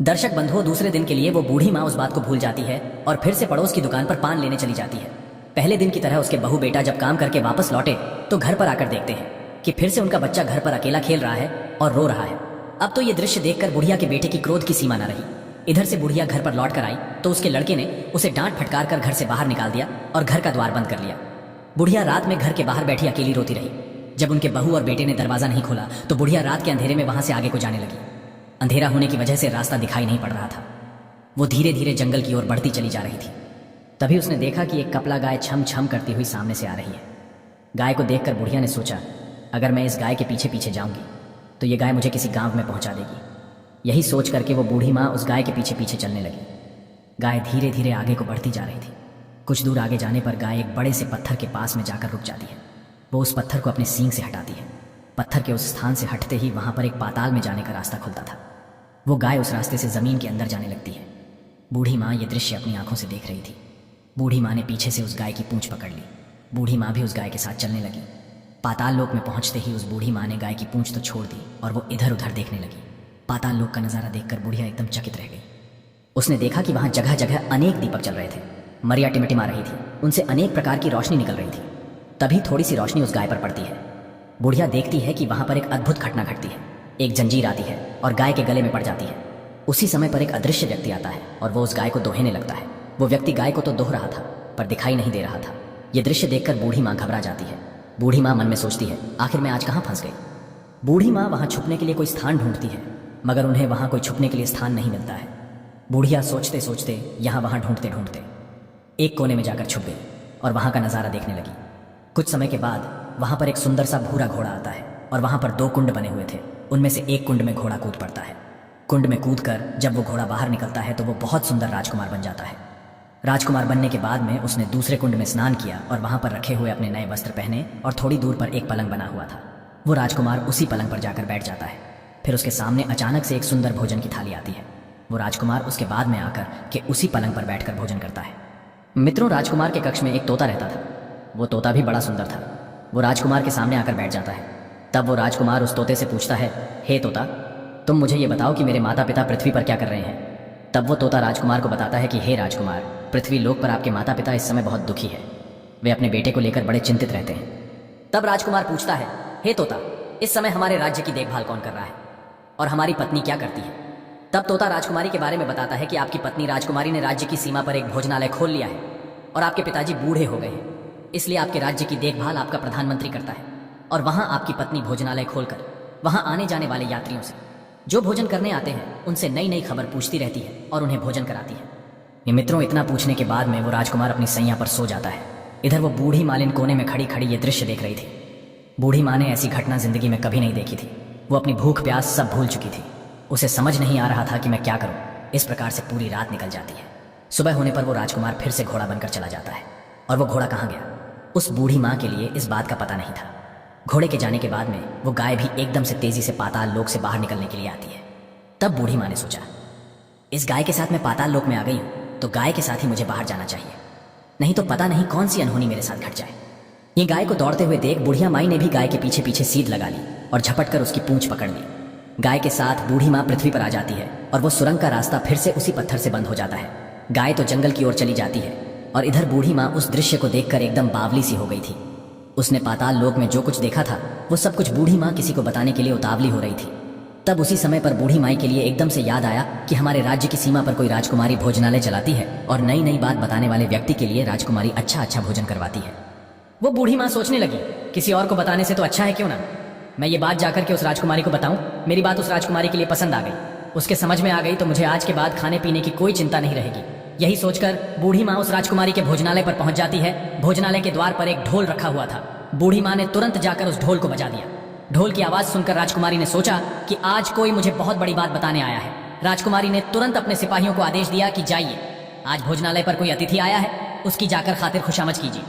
दर्शक बंधुओं, दूसरे दिन के लिए वो बूढ़ी माँ उस बात को भूल जाती है और फिर से पड़ोस की दुकान पर पान लेने चली जाती है। पहले दिन की तरह उसके बहू बेटा जब काम करके वापस लौटे तो घर पर आकर देखते हैं कि फिर से उनका बच्चा घर पर अकेला खेल रहा है और रो रहा है। अब तो ये दृश्य देखकर बुढ़िया के बेटे की क्रोध की सीमा न रही। इधर से बुढ़िया घर पर लौट कर आई तो उसके लड़के ने उसे डांट फटकार कर घर से बाहर निकाल दिया और घर का द्वार बंद कर लिया। बुढ़िया रात में घर के बाहर बैठी अकेली रोती रही। जब उनके बहू और बेटे ने दरवाजा नहीं खोला तो बुढ़िया रात के अंधेरे में वहां से आगे को जाने लगी। अंधेरा होने की वजह से रास्ता दिखाई नहीं पड़ रहा था। वो धीरे धीरे जंगल की ओर बढ़ती चली जा रही थी। तभी उसने देखा कि एक कपला गाय छम छम करती हुई सामने से आ रही है। गाय को देखकर बुढ़िया ने सोचा, अगर मैं इस गाय के पीछे पीछे जाऊंगी तो ये गाय मुझे किसी गांव में पहुंचा देगी। यही सोच करके वो बूढ़ी माँ उस गाय के पीछे पीछे चलने लगी। गाय धीरे धीरे आगे को बढ़ती जा रही थी। कुछ दूर आगे जाने पर गाय एक बड़े से पत्थर के पास में जाकर रुक जाती है। वो उस पत्थर को अपने सींग से हटाती है। पत्थर के उस स्थान से हटते ही वहां पर एक पाताल में जाने का रास्ता खुलता था। वो गाय उस रास्ते से जमीन के अंदर जाने लगती है। बूढ़ी माँ ये दृश्य अपनी आंखों से देख रही थी। बूढ़ी माँ ने पीछे से उस गाय की पूंछ पकड़ ली। बूढ़ी माँ भी उस गाय के साथ चलने लगी। पाताल लोक में पहुंचते ही उस बूढ़ी माँ ने गाय की पूंछ तो छोड़ दी और वो इधर उधर देखने लगी। पाताल लोक का नजारा देखकर बुढ़िया एकदम चकित रह गई। उसने देखा कि वहां जगह जगह अनेक दीपक जल रहे थे। मरिया टिमटिमा रही थी, उनसे अनेक प्रकार की रोशनी निकल रही थी। तभी थोड़ी सी रोशनी उस गाय पर पड़ती है। बुढ़िया देखती है कि वहां पर एक अद्भुत घटना घटती है। एक जंजीर आती है और गाय के गले में पड़ जाती है। उसी समय पर एक अदृश्य व्यक्ति आता है और वो उस गाय को दोहने लगता है। वो व्यक्ति गाय को तो दोह रहा था पर दिखाई नहीं दे रहा था। ये दृश्य देखकर बूढ़ी माँ घबरा जाती है। बूढ़ी माँ मन में सोचती है, आखिर मैं आज कहाँ फंस गई। बूढ़ी माँ वहां छुपने के लिए कोई स्थान ढूंढती है मगर उन्हें वहां कोई छुपने के लिए स्थान नहीं मिलता है। बूढ़िया सोचते सोचते यहाँ वहां ढूंढते ढूंढते एक कोने में जाकर छुप गई और वहां का नजारा देखने लगी। कुछ समय के बाद वहां पर एक सुंदर सा भूरा घोड़ा आता है और वहां पर 2 कुंड बने हुए थे। उनमें से एक कुंड में घोड़ा कूद पड़ता है। कुंड में कूदकर जब वो घोड़ा बाहर निकलता है तो वो बहुत सुंदर राजकुमार बन जाता है। राजकुमार बनने के बाद में उसने दूसरे कुंड में स्नान किया और वहां पर रखे हुए अपने नए वस्त्र पहने और थोड़ी दूर पर एक पलंग बना हुआ था। वो राजकुमार उसी पलंग पर जाकर बैठ जाता है। फिर उसके सामने अचानक से एक सुंदर भोजन की थाली आती है। वो राजकुमार उसके बाद में आकर के उसी पलंग पर बैठकर भोजन करता है। मित्रों, राजकुमार के कक्ष में एक तोता रहता था। वो तोता भी बड़ा सुंदर था। वो राजकुमार के सामने आकर बैठ जाता है। तब वो राजकुमार उस तोते से पूछता है, हे तोता, तुम मुझे ये बताओ कि मेरे माता पिता पृथ्वी पर क्या कर रहे हैं। तब वो तोता राजकुमार को बताता है कि हे राजकुमार, पृथ्वी लोक पर आपके माता पिता इस समय बहुत दुखी है। वे अपने बेटे को लेकर बड़े चिंतित रहते हैं। तब राजकुमार पूछता है, हे तोता, इस समय हमारे राज्य की देखभाल कौन कर रहा है और हमारी पत्नी क्या करती है। तब तोता राजकुमारी के बारे में बताता है कि आपकी पत्नी राजकुमारी ने राज्य की सीमा पर एक भोजनालय खोल लिया है और आपके पिताजी बूढ़े हो गए हैं, इसलिए आपके राज्य की देखभाल आपका प्रधानमंत्री करता है। और वहां आपकी पत्नी भोजनालय खोलकर वहां आने जाने वाले यात्रियों से, जो भोजन करने आते हैं, उनसे नई नई खबर पूछती रहती है और उन्हें भोजन कराती है। ये मित्रों, इतना पूछने के बाद में वो राजकुमार अपनी सैया पर सो जाता है। इधर वो बूढ़ी मालिन कोने में खड़ी खड़ी ये दृश्य देख रही थी। बूढ़ी माँ ने ऐसी घटना जिंदगी में कभी नहीं देखी थी। वो अपनी भूख प्यास सब भूल चुकी थी। उसे समझ नहीं आ रहा था कि मैं क्या करूं। इस प्रकार से पूरी रात निकल जाती है। सुबह होने पर वो राजकुमार फिर से घोड़ा बनकर चला जाता है। और वो घोड़ा कहाँ गया, उस बूढ़ी माँ के लिए इस बात का पता नहीं था। घोड़े के जाने के बाद में वो गाय भी एकदम से तेजी से पाताल लोक से बाहर निकलने के लिए आती है। तब बूढ़ी माँ ने सोचा, इस गाय के साथ मैं पाताल लोक में आ गई हूं तो गाय के साथ ही मुझे बाहर जाना चाहिए, नहीं तो पता नहीं कौन सी अनहोनी मेरे साथ घट जाए। ये गाय को दौड़ते हुए देख बुढ़िया माई ने भी गाय के पीछे पीछे सीध लगा ली और झपट कर उसकी पूंछ पकड़ ली। गाय के साथ बूढ़ी माँ पृथ्वी पर आ जाती है और वो सुरंग का रास्ता फिर से उसी पत्थर से बंद हो जाता है। गाय तो जंगल की ओर चली जाती है और इधर बूढ़ी माँ उस दृश्य को देखकर एकदम बावली सी हो गई थी। उसने पाताल लोक में जो कुछ देखा था वो सब कुछ बूढ़ी माँ किसी को बताने के लिए उतावली हो रही थी। तब उसी समय पर बूढ़ी माई के लिए एकदम से याद आया कि हमारे राज्य की सीमा पर कोई राजकुमारी भोजनालय चलाती है और नई नई बात बताने वाले व्यक्ति के लिए राजकुमारी अच्छा अच्छा भोजन करवाती है। वो बूढ़ी माँ सोचने लगी, किसी और को बताने से तो अच्छा है क्यों ना मैं ये बात जाकर के उस राजकुमारी को बताऊं। मेरी बात उस राजकुमारी के लिए पसंद आ गई, उसके समझ में आ गई तो मुझे आज के बाद खाने पीने की कोई चिंता नहीं रहेगी। यही सोचकर बूढ़ी माँ उस राजकुमारी के भोजनालय पर पहुंच जाती है। भोजनालय के द्वार पर एक ढोल रखा हुआ था। बूढ़ी माँ ने तुरंत जाकर उस ढोल को बजा दिया। ढोल की आवाज सुनकर राजकुमारी ने सोचा कि आज कोई मुझे बहुत बड़ी बात बताने आया है। राजकुमारी ने तुरंत अपने सिपाहियों को आदेश दिया कि जाइए, आज भोजनालय पर कोई अतिथि आया है, उसकी जाकर खातिर खुशामद कीजिए।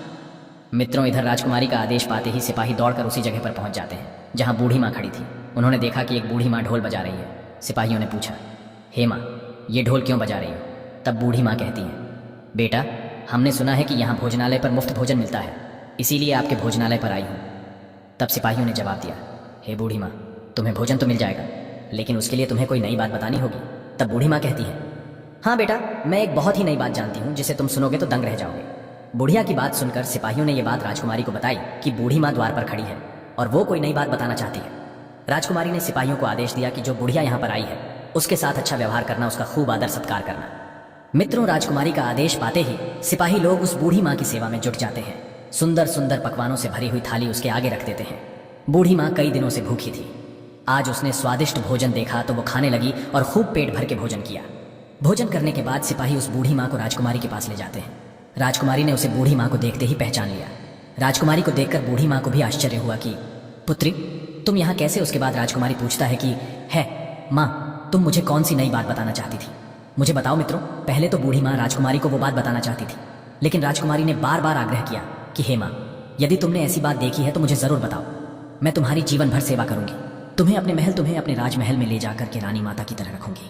मित्रों, इधर राजकुमारी का आदेश पाते ही सिपाही दौड़कर उसी जगह पर पहुंच जाते हैं जहां बूढ़ी माँ खड़ी थी। उन्होंने देखा कि एक बूढ़ी माँ ढोल बजा रही है। सिपाहियों ने पूछा, हे माँ, ये ढोल क्यों बजा रही हो। तब बूढ़ी माँ कहती है, बेटा, हमने सुना है कि यहाँ भोजनालय पर मुफ्त भोजन मिलता है, इसीलिए आपके भोजनालय पर आई हूँ। तब सिपाहियों ने जवाब दिया, हे बूढ़ी माँ, तुम्हें भोजन तो मिल जाएगा, लेकिन उसके लिए तुम्हें कोई नई बात बतानी होगी। तब बूढ़ी माँ कहती है, हाँ बेटा, मैं एक बहुत ही नई बात जानती हूँ जिसे तुम सुनोगे तो दंग रह जाओगे। बुढ़िया की बात सुनकर सिपाहियों ने यह बात राजकुमारी को बताई कि बूढ़ी माँ द्वार पर खड़ी है और वो कोई नई बात बताना चाहती है। राजकुमारी ने सिपाहियों को आदेश दिया कि जो बुढ़िया यहाँ पर आई है उसके साथ अच्छा व्यवहार करना, उसका खूब आदर सत्कार करना। मित्रों, राजकुमारी का आदेश पाते ही सिपाही लोग उस बूढ़ी माँ की सेवा में जुट जाते हैं। सुंदर सुंदर पकवानों से भरी हुई थाली उसके आगे रख देते हैं। बूढ़ी माँ कई दिनों से भूखी थी। आज उसने स्वादिष्ट भोजन देखा तो वो खाने लगी और खूब पेट भर के भोजन किया। भोजन करने के बाद सिपाही उस बूढ़ी माँ को राजकुमारी के पास ले जाते हैं। राजकुमारी ने उसे बूढ़ी माँ को देखते ही पहचान लिया। राजकुमारी को देखकर बूढ़ी माँ को भी आश्चर्य हुआ कि पुत्री, तुम यहाँ कैसे? उसके बाद राजकुमारी पूछता है कि है माँ, तुम मुझे कौन सी नई बात बताना चाहती थी? मुझे बताओ। मित्रों, पहले तो बूढ़ी माँ राजकुमारी को वो बात बताना चाहती थी, लेकिन राजकुमारी ने बार बार आग्रह किया कि हे माँ, यदि तुमने ऐसी बात देखी है तो मुझे जरूर बताओ। मैं तुम्हारी जीवन भर सेवा करूंगी। तुम्हें अपने राजमहल में ले जाकर के रानी माता की तरह रखूंगी।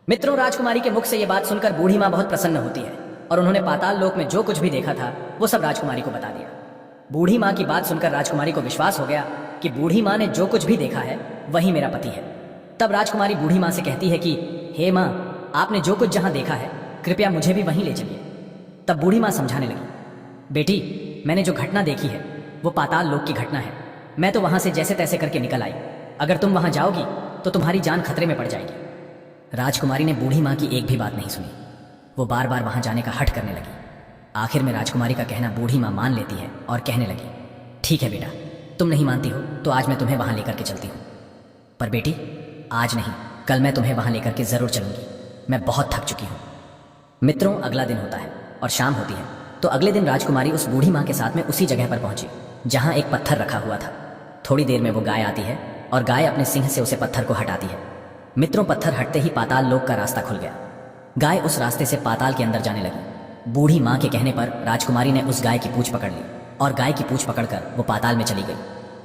मित्रों, राजकुमारी के मुख से यह बात सुनकर बूढ़ी माँ बहुत प्रसन्न होती है और उन्होंने पाताल लोक में जो कुछ भी देखा था वो सब राजकुमारी को बता दिया। बूढ़ी माँ की बात सुनकर राजकुमारी को विश्वास हो गया कि बूढ़ी माँ ने जो कुछ भी देखा है वही मेरा पति है। तब राजकुमारी बूढ़ी माँ से कहती है कि हे माँ, आपने जो कुछ जहां देखा है कृपया मुझे भी वहीं ले चलिए। तब बूढ़ी माँ समझाने लगी, बेटी, मैंने जो घटना देखी है वो पाताल लोक की घटना है। मैं तो वहां से जैसे तैसे करके निकल आई। अगर तुम वहां जाओगी तो तुम्हारी जान खतरे में पड़ जाएगी। राजकुमारी ने बूढ़ी माँ की एक भी बात नहीं सुनी। वो बार बार वहां जाने का हठ करने लगी। आखिर में राजकुमारी का कहना बूढ़ी माँ मान लेती है और कहने लगी, ठीक है बेटा, तुम नहीं मानती हो तो आज मैं तुम्हें वहां लेकर के चलती हूँ। पर बेटी, आज नहीं, कल मैं तुम्हें वहां लेकर के जरूर चलूंगी। मैं बहुत थक चुकी हूँ। मित्रों, अगला दिन होता है और शाम होती है। तो अगले दिन राजकुमारी उस बूढ़ी माँ के साथ में उसी जगह पर पहुंची जहां एक पत्थर रखा हुआ था। थोड़ी देर में वो गाय आती है और गाय अपने सिंह से उसे पत्थर को हटाती है। मित्रों, पत्थर हटते ही पाताल लोक का रास्ता खुल गया। गाय उस रास्ते से पाताल के अंदर जाने लगी। बूढ़ी माँ के कहने पर राजकुमारी ने उस गाय की पूंछ पकड़ ली और गाय की पूंछ पकड़कर वो पाताल में चली गई।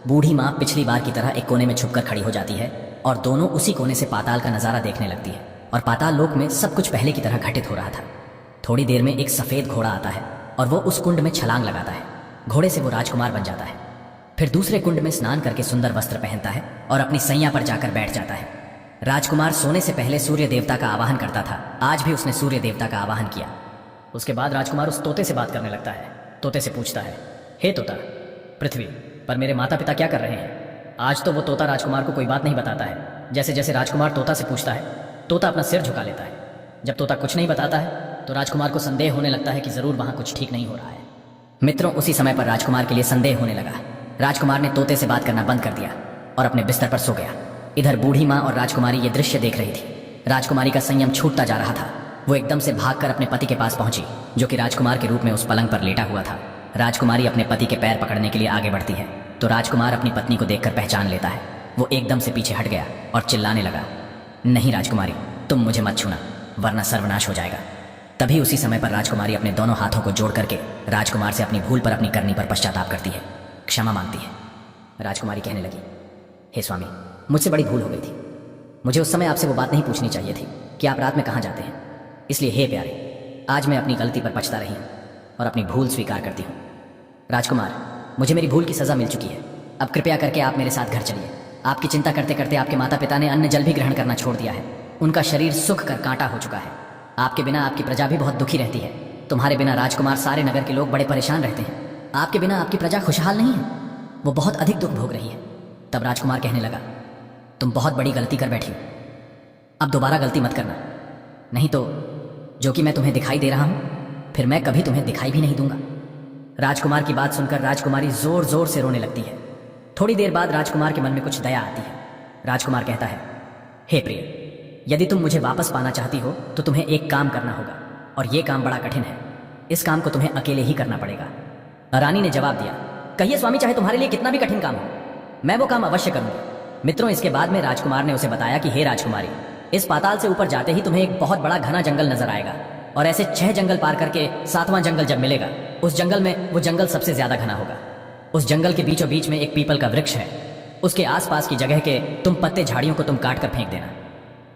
बूढ़ी माँ पिछली बार की तरह एक कोने में छुपकर खड़ी हो जाती है और दोनों उसी कोने से पाताल का नजारा देखने लगती है। और पाताल लोक में सब कुछ पहले की तरह घटित हो रहा था। थोड़ी देर में एक सफेद घोड़ा आता है और वो उस कुंड में छलांग लगाता है। घोड़े से वो राजकुमार बन जाता है। फिर दूसरे कुंड में स्नान करके सुंदर वस्त्र पहनता है और अपनी सैया पर जाकर बैठ जाता है। राजकुमार सोने से पहले सूर्य देवता का आवाहन करता था। आज भी उसने सूर्य देवता का आवाहन किया। उसके बाद राजकुमार उस तोते से बात करने लगता है। तोते से पूछता है, हे तोता, पृथ्वी पर मेरे माता पिता क्या कर रहे हैं? आज तो वो तोता राजकुमार को कोई बात नहीं बताता है। जैसे जैसे राजकुमार तोता से पूछता है, तोता अपना सिर झुका लेता है। जब तोता कुछ नहीं बताता है तो राजकुमार को संदेह होने लगता है कि जरूर वहां कुछ ठीक नहीं हो रहा है। मित्रों, उसी समय पर राजकुमार के लिए संदेह होने लगा। राजकुमार ने तोते से बात करना बंद कर दिया और अपने बिस्तर पर सो गया। इधर बूढ़ी माँ और राजकुमारी ये दृश्य देख रही थी। राजकुमारी का संयम छूटता जा रहा था। वो एकदम से भागकर अपने पति के पास पहुंची, जो कि राजकुमार के रूप में उस पलंग पर लेटा हुआ था। राजकुमारी अपने पति के पैर पकड़ने के लिए आगे बढ़ती है तो राजकुमार अपनी पत्नी को देखकर पहचान लेता है। वो एकदम से पीछे हट गया और चिल्लाने लगा, नहीं राजकुमारी, तुम मुझे मत छूना वरना सर्वनाश हो जाएगा। तभी उसी समय पर राजकुमारी अपने दोनों हाथों को जोड़ करके राजकुमार से अपनी भूल पर अपनी करनी पर पश्चाताप करती है, क्षमा मांगती है। राजकुमारी कहने लगी, हे स्वामी, मुझसे बड़ी भूल हो गई थी। मुझे उस समय आपसे वो बात नहीं पूछनी चाहिए थी कि आप रात में कहाँ जाते हैं। इसलिए हे प्यारे, आज मैं अपनी गलती पर पछता रही हूँ और अपनी भूल स्वीकार करती हूँ। राजकुमार, मुझे मेरी भूल की सजा मिल चुकी है। अब कृपया करके आप मेरे साथ घर चलिए। आपकी चिंता करते करते आपके माता पिता ने अन्न जल भी ग्रहण करना छोड़ दिया है। उनका शरीर सूख कर कांटा हो चुका है। आपके बिना आपकी प्रजा भी बहुत दुखी रहती है। तुम्हारे बिना राजकुमार, सारे नगर के लोग बड़े परेशान रहते हैं। आपके बिना आपकी प्रजा खुशहाल नहीं है, वो बहुत अधिक दुख भोग रही है। तब राजकुमार कहने लगा, तुम बहुत बड़ी गलती कर बैठी हो। अब दोबारा गलती मत करना, नहीं तो जो कि मैं तुम्हें दिखाई दे रहा हूं फिर मैं कभी तुम्हें दिखाई भी नहीं दूंगा। राजकुमार की बात सुनकर राजकुमारी जोर जोर से रोने लगती है। थोड़ी देर बाद राजकुमार के मन में कुछ दया आती है। राजकुमार कहता है, हे प्रिय, यदि तुम मुझे वापस पाना चाहती हो तो तुम्हें एक काम करना होगा और यह काम बड़ा कठिन है। इस काम को तुम्हें अकेले ही करना पड़ेगा। रानी ने जवाब दिया, कहिए स्वामी, चाहे तुम्हारे लिए कितना भी कठिन काम हो, मैं वो काम अवश्य करूंगा। मित्रों, इसके बाद में राजकुमार ने उसे बताया कि हे राजकुमारी, इस पाताल से ऊपर जाते ही तुम्हें एक बहुत बड़ा घना जंगल नजर आएगा और ऐसे 6 जंगल पार करके 7वां जंगल जब मिलेगा, उस जंगल में वो जंगल सबसे ज्यादा घना होगा। उस जंगल के बीचों बीच में एक पीपल का वृक्ष है। उसके आसपास की जगह के तुम पत्ते झाड़ियों को तुम काट कर फेंक देना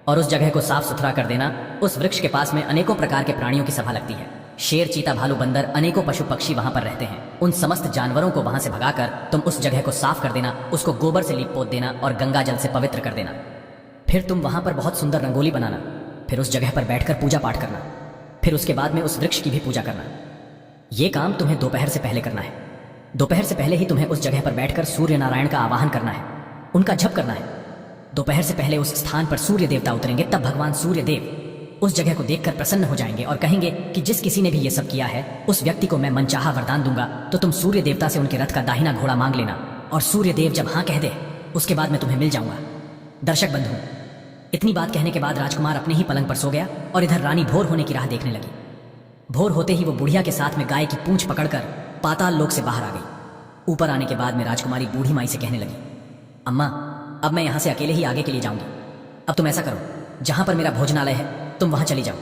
और उस जगह को साफ सुथरा कर देना। उस वृक्ष के पास में अनेकों प्रकार के प्राणियों की सभा लगती है। शेर, चीता, भालू, बंदर, अनेकों पशु पक्षी वहां पर रहते हैं। उन समस्त जानवरों को वहां से भगाकर तुम उस जगह को साफ कर देना, उसको गोबर से लीप पोत देना और गंगा जल से पवित्र कर देना। फिर तुम वहां पर बहुत सुंदर रंगोली बनाना फिर उस जगह पर बैठकर पूजा पाठ करना, फिर उसके बाद में उस वृक्ष की भी पूजा करना। ये काम तुम्हें दोपहर से पहले करना है। दोपहर से पहले ही तुम्हें उस जगह पर बैठकर सूर्य नारायण का आवाहन करना है, उनका जप करना है। दोपहर से पहले उस स्थान पर सूर्य देवता उतरेंगे, तब भगवान सूर्य देव उस जगह को देखकर प्रसन्न हो जाएंगे और कहेंगे कि जिस किसी ने भी ये सब किया है उस व्यक्ति को मैं मनचाहा वरदान दूंगा, तो तुम सूर्य देवता से उनके रथ का दाहिना घोड़ा मांग लेना, और सूर्य देव जब हाँ कह दे उसके बाद मैं तुम्हें मिल जाऊंगा। दर्शक बंधु, इतनी बात कहने के बाद राजकुमार अपने ही पलंग पर सो गया और इधर रानी भोर होने की राह देखने लगी। भोर होते ही वो बुढ़िया के साथ में गाय की पूंछ पकड़कर पाताल लोक से बाहर आ गई। ऊपर आने के बाद में राजकुमारी बूढ़ी माई से कहने लगी, अम्मा, अब मैं यहां से अकेले ही आगे के लिए जाऊंगी। अब तुम ऐसा करो, जहां पर मेरा भोजनालय है तुम वहां चली जाओ।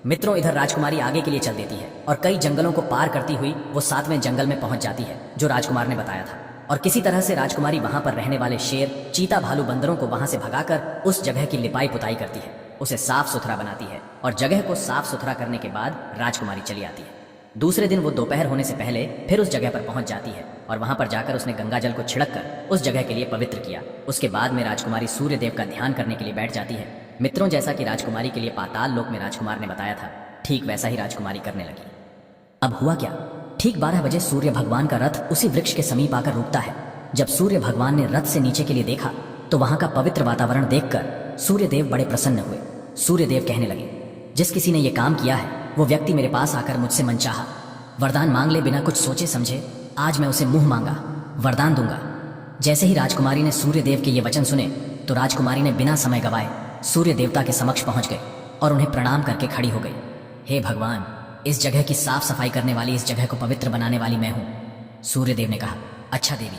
मित्रों, इधर राजकुमारी आगे के लिए चल देती है और कई जंगलों को पार करती हुई वो 7वें जंगल में पहुंच जाती है जो राजकुमार ने बताया था। और किसी तरह से राजकुमारी वहां पर रहने वाले शेर, चीता, भालू, बंदरों को वहां से भगाकर उस जगह की लिपाई पुताई करती है, उसे साफ सुथरा बनाती है और जगह को साफ सुथरा करने के बाद राजकुमारी चली आती है। दूसरे दिन वो दोपहर होने से पहले फिर उस जगह पर पहुंच जाती है और वहां पर जाकर उसने गंगा जल को छिड़क कर उस जगह के लिए पवित्र किया। उसके बाद में राजकुमारी सूर्य देव का ध्यान करने के लिए बैठ जाती है। मित्रों, जैसा कि राजकुमारी के लिए पाताल लोक में राजकुमार ने बताया था, ठीक वैसा ही राजकुमारी करने लगी। अब हुआ क्या, ठीक 12 बजे सूर्य भगवान का रथ उसी वृक्ष के समीप आकर रुकता है। जब सूर्य भगवान ने रथ से नीचे के लिए देखा तो वहां का पवित्र वातावरण देखकर सूर्य देव बड़े प्रसन्न हुए। सूर्य देव कहने लगे, जिस किसी ने यह काम किया है वो व्यक्ति मेरे पास आकर मुझसे मनचाहा वरदान मांग ले, बिना कुछ सोचे समझे आज मैं उसे मुंह मांगा वरदान दूंगा। जैसे ही राजकुमारी ने सूर्य देव के ये वचन सुने तो राजकुमारी ने बिना समय गवाए सूर्य देवता के समक्ष पहुंच गए और उन्हें प्रणाम करके खड़ी हो गई। हे भगवान, इस जगह की साफ सफाई करने वाली, इस जगह को पवित्र बनाने वाली मैं हूं। सूर्य देव ने कहा, अच्छा देवी,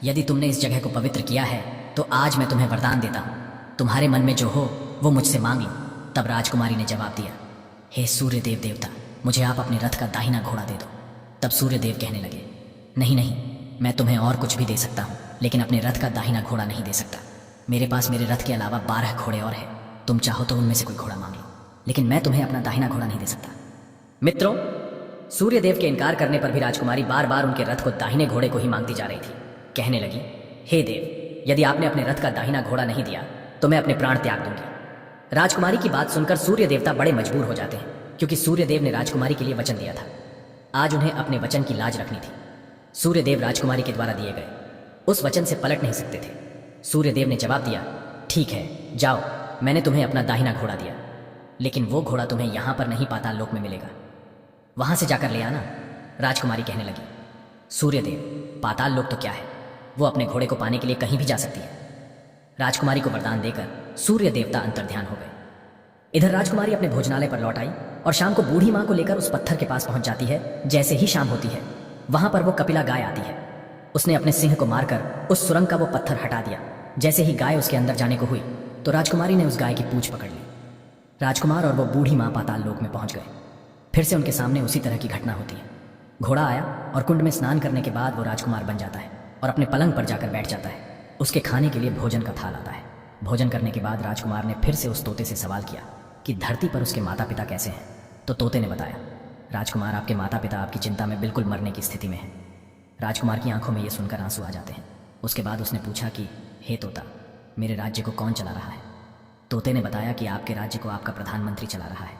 यदि तुमने इस जगह को पवित्र किया है तो आज मैं तुम्हें वरदान देता हूं, तुम्हारे मन में जो हो वो मुझसे मांग लो। तब राजकुमारी ने जवाब दिया, हे सूर्य देव देवता, मुझे आप अपने रथ का दाहिना घोड़ा दे दो। तब सूर्य देव कहने लगे, नहीं नहीं, मैं तुम्हें और कुछ भी दे सकता हूं, लेकिन अपने रथ का दाहिना घोड़ा नहीं दे सकता। मेरे पास मेरे रथ के अलावा 12 घोड़े और हैं, तुम चाहो तो उनमें से कोई घोड़ा मांग लो, लेकिन मैं तुम्हें अपना दाहिना घोड़ा नहीं दे सकता। मित्रों, सूर्य देव के इनकार करने पर भी राजकुमारी बार बार उनके रथ को दाहिने घोड़े को ही मांगती जा रही थी। कहने लगी, हे देव, यदि आपने अपने रथ का दाहिना घोड़ा नहीं दिया तो मैं अपने प्राण त्याग दूंगी। राजकुमारी की बात सुनकर सूर्य देवता बड़े मजबूर हो जाते हैं, क्योंकि सूर्य देव ने राजकुमारी के लिए वचन दिया था। आज उन्हें अपने वचन की लाज रखनी थी। सूर्य देव राजकुमारी के द्वारा दिए गए उस वचन से पलट नहीं सकते थे। सूर्य देव ने जवाब दिया, ठीक है, जाओ, मैंने तुम्हें अपना दाहिना घोड़ा दिया, लेकिन वो घोड़ा तुम्हें यहां पर नहीं पाताल लोक में मिलेगा, वहां से जाकर ले आना। राजकुमारी कहने लगी, सूर्य देव, पाताल लोक तो क्या है, वो अपने घोड़े को पाने के लिए कहीं भी जा सकती है। राजकुमारी को वरदान देकर सूर्य देवता अंतर्ध्यान हो गए। इधर राजकुमारी अपने भोजनालय पर लौट आई और शाम को बूढ़ी मां को लेकर उस पत्थर के पास पहुंच जाती है। जैसे ही शाम होती है वहां पर वो कपिला गाय आती है। उसने अपने सिंह को मारकर उस सुरंग का वो पत्थर हटा दिया। जैसे ही गाय उसके अंदर जाने को हुई तो राजकुमारी ने उस गाय की पूंछ पकड़ ली। राजकुमार और वो बूढ़ी मां पाताल लोक में पहुंच गए। फिर से उनके सामने उसी तरह की घटना होती है। घोड़ा आया और कुंड में स्नान करने के बाद वो राजकुमार बन जाता है और अपने पलंग पर जाकर बैठ जाता है। उसके खाने के लिए भोजन का थाल आता है। भोजन करने के बाद राजकुमार ने फिर से उस तोते से सवाल किया कि धरती पर उसके माता पिता कैसे हैं। तो तोते ने बताया, राजकुमार, आपके माता पिता आपकी चिंता में बिल्कुल मरने की स्थिति में हैं। राजकुमार की आंखों में ये सुनकर आंसू आ जाते हैं। उसके बाद उसने पूछा कि हे तोता, मेरे राज्य को कौन चला रहा है। तोते ने बताया कि आपके राज्य को आपका प्रधानमंत्री चला रहा है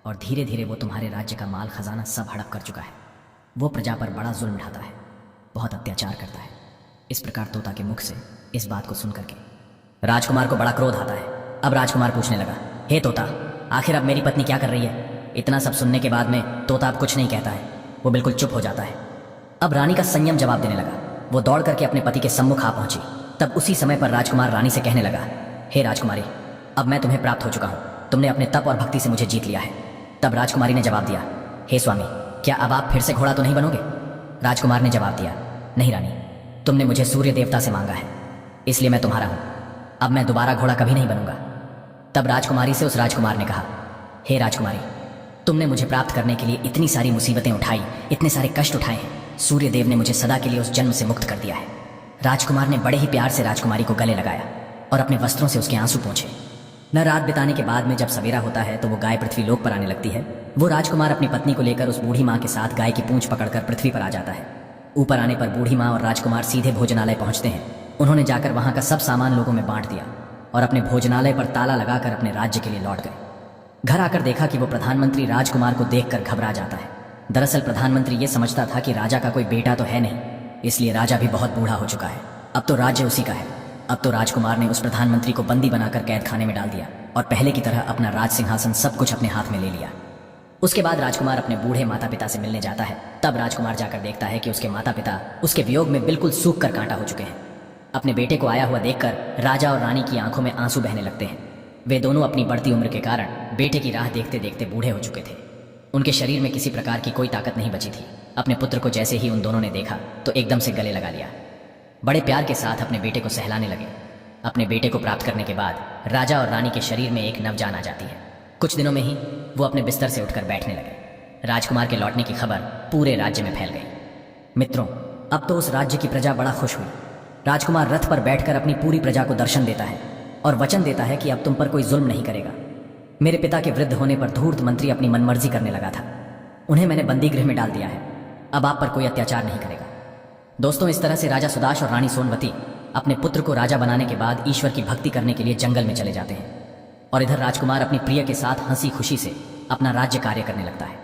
और धीरे धीरे वो तुम्हारे राज्य का माल खजाना सब हड़प कर चुका है। वो प्रजा पर बड़ा जुल्म ढाता है, बहुत अत्याचार करता है। इस प्रकार तोता के मुख से इस बात को सुनकर के राजकुमार को बड़ा क्रोध आता है। अब राजकुमार पूछने लगा, हे तोता, आखिर अब मेरी पत्नी क्या कर रही है। इतना सब सुनने के बाद में तोता अब कुछ नहीं कहता है, वो बिल्कुल चुप हो जाता है। अब रानी का संयम जवाब देने लगा। वो दौड़ करके अपने पति के सम्मुख आ पहुंची। तब उसी समय पर राजकुमार रानी से कहने लगा, हे राजकुमारी, अब मैं तुम्हें प्राप्त हो चुका हूं, तुमने अपने तप और भक्ति से मुझे जीत लिया है। तब राजकुमारी ने जवाब दिया, हे स्वामी, क्या अब आप फिर से घोड़ा तो नहीं बनोगे। राजकुमार ने जवाब दिया, नहीं रानी, तुमने मुझे सूर्य देवता से मांगा है, इसलिए मैं तुम्हारा हूं। अब मैं दोबारा घोड़ा कभी नहीं बनूंगा। तब राजकुमारी से उस राजकुमार ने कहा, हे राजकुमारी, तुमने मुझे प्राप्त करने के लिए इतनी सारी मुसीबतें उठाई, इतने सारे कष्ट उठाए हैं, सूर्य देव ने मुझे सदा के लिए उस जन्म से मुक्त कर दिया है। राजकुमार ने बड़े ही प्यार से राजकुमारी को गले लगाया और अपने वस्त्रों से उसके आंसू पोंछे। न रात बिताने के बाद में जब सवेरा होता है तो वो गाय पृथ्वी लोक पर आने लगती है। वो राजकुमार अपनी पत्नी को लेकर उस बूढ़ी माँ के साथ गाय की पूंछ पकड़कर पृथ्वी पर आ जाता है। ऊपर आने पर बूढ़ी माँ और राजकुमार सीधे भोजनालय पहुंचते हैं। उन्होंने जाकर वहां का सब सामान लोगों में बांट दिया और अपने भोजनालय पर ताला लगाकर अपने राज्य के लिए लौट गए। घर आकर देखा कि वो प्रधानमंत्री राजकुमार को देखकर घबरा जाता है। दरअसल प्रधानमंत्री ये समझता था कि राजा का कोई बेटा तो है नहीं, इसलिए राजा भी बहुत बूढ़ा हो चुका है। अब तो राज्य उसी का है। अब तो राजकुमार ने उस प्रधानमंत्री को बंदी बनाकर कैद खाने में डाल दिया और पहले की तरह अपना राज सिंहासन सब कुछ अपने हाथ में ले लिया। उसके बाद राजकुमार अपने बूढ़े माता पिता से मिलने जाता है। तब राजकुमार जाकर देखता है कि उसके माता पिता उसके वियोग में बिल्कुल सूख कर कांटा हो चुके हैं। अपने बेटे को आया हुआ देखकर राजा और रानी की आंखों में आंसू बहने लगते हैं। वे दोनों अपनी बढ़ती उम्र के कारण बेटे की राह देखते देखते बूढ़े हो चुके थे। उनके शरीर में किसी प्रकार की कोई ताकत नहीं बची थी। अपने पुत्र को जैसे ही उन दोनों ने देखा तो एकदम से गले लगा लिया। बड़े प्यार के साथ अपने बेटे को सहलाने लगे। अपने बेटे को प्राप्त करने के बाद राजा और रानी के शरीर में एक नवजान आ जाती है। कुछ दिनों में ही वो अपने बिस्तर से उठकर बैठने लगे। राजकुमार के लौटने की खबर पूरे राज्य में फैल गई। मित्रों, अब तो उस राज्य की प्रजा बड़ा खुश हुई। राजकुमार रथ पर बैठकर अपनी पूरी प्रजा को दर्शन देता है और वचन देता है कि अब तुम पर कोई जुल्म नहीं करेगा। मेरे पिता के वृद्ध होने पर धूर्त मंत्री अपनी मनमर्जी करने लगा था। उन्हें मैंने बंदी गृह में डाल दिया है। अब आप पर कोई अत्याचार नहीं करेगा। दोस्तों, इस तरह से राजा सुदाश और रानी सोनवती अपने पुत्र को राजा बनाने के बाद ईश्वर की भक्ति करने के लिए जंगल में चले जाते हैं और इधर राजकुमार अपनी प्रिय के साथ हंसी खुशी से अपना राज्य कार्य करने लगता है।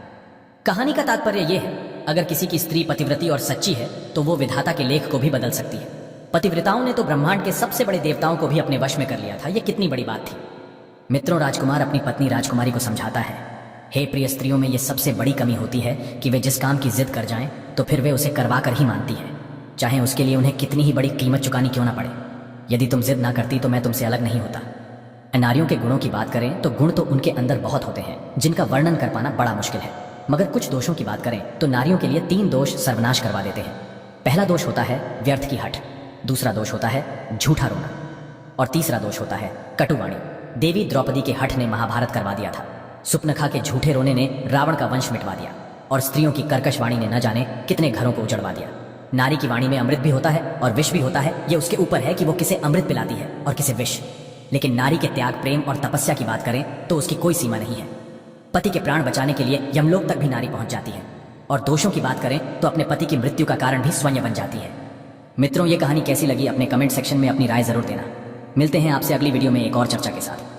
कहानी का तात्पर्य यह है, अगर किसी की स्त्री पतिव्रती और सच्ची है तो वो विधाता के लेख को भी बदल सकती है। पतिव्रताओं ने तो ब्रह्मांड के सबसे बड़े देवताओं को भी अपने वश में कर लिया था। यह कितनी बड़ी बात थी। मित्रों, राजकुमार अपनी पत्नी राजकुमारी को समझाता है, हे प्रिय स्त्रियों में यह सबसे बड़ी कमी होती है कि वे जिस काम की जिद कर जाएं तो फिर वे उसे करवा कर ही मानती है, चाहे उसके लिए उन्हें कितनी ही बड़ी कीमत चुकानी क्यों ना पड़े। यदि तुम जिद ना करती तो मैं तुमसे अलग नहीं होता। नारियों के गुणों की बात करें तो गुण तो उनके अंदर बहुत होते हैं जिनका वर्णन कर पाना बड़ा मुश्किल है, मगर कुछ दोषों की बात करें तो नारियों के लिए 3 दोष सर्वनाश करवा देते हैं। पहला दोष होता है व्यर्थ की हठ, दूसरा दोष होता है झूठा रोना और तीसरा दोष होता है कटुवाणी। देवी द्रौपदी के हठ ने महाभारत करवा दिया था। सुप्नखा के झूठे रोने ने रावण का वंश मिटवा दिया और स्त्रियों की कर्कश वाणी ने न जाने कितने घरों को उजड़वा दिया। नारी की वाणी में अमृत भी होता है और विष भी होता है। यह उसके ऊपर है कि वो किसे अमृत पिलाती है और किसे विष। लेकिन नारी के त्याग, प्रेम और तपस्या की बात करें तो उसकी कोई सीमा नहीं है। पति के प्राण बचाने के लिए यमलोक तक भी नारी पहुंच जाती है। और दोषों की बात करें तो अपने पति की मृत्यु का कारण भी स्वयं बन जाती है। मित्रों, ये कहानी कैसी लगी अपने कमेंट सेक्शन में अपनी राय जरूर देना। मिलते हैं आपसे अगली वीडियो में एक और चर्चा के साथ।